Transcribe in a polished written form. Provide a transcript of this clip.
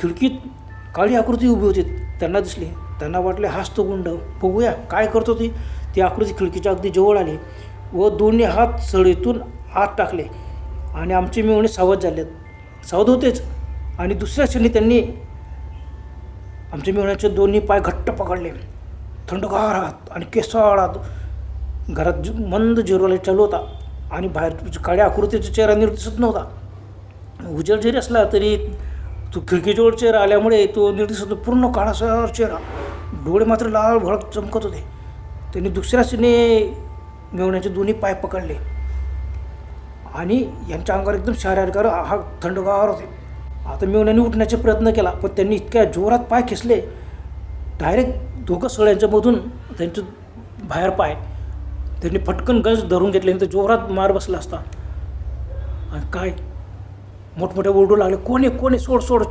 खिडकीत काळी आकृती उभी होती. त्यांना दिसली. त्यांना वाटले हाच तो गुंड, बघूया काय करतो ती आकृती खिडकीच्या अगदी जवळ आली व दोन्ही हात सळीतून आत टाकले आणि आमचे मेहुणे सावध झालेत. सावध होतेच आणि दुसऱ्या क्षणी त्यांनी आमच्या मेहुण्याचे दोन्ही पाय घट्ट पकडले. थंडगार हात आणि केसाळ हात. घरात मंद झिरो लाईट चालू होता आणि बाहेर काळ्या आकृतीचा चेहरा नीट दिसत नव्हता. उजेड जरी असला तरी तो खिडकीजवळ चेहरा आल्यामुळे तो नीट दिसत नव्हता. पूर्ण काळासर चेहरा, डोळे मात्र लाल भडक चमकत होते. त्यांनी दुसऱ्या क्षणी मेहुण्याचे दोन्ही पाय पकडले आणि यांच्या अंगावर एकदम शारीरिक हा थंडगार होते. आता मेहुण्याने उठण्याचा प्रयत्न केला पण त्यांनी इतक्या जोरात पाय खेचले, डायरेक्ट दोघं सळ्यांच्यामधून त्यांचे बाहेर पाय त्यांनी फटकन गज धरून घेतले. तर जोरात मार बसला असता. आणि काय मोठमोठे ओरडू लागले, कोण आहे सोड सोड.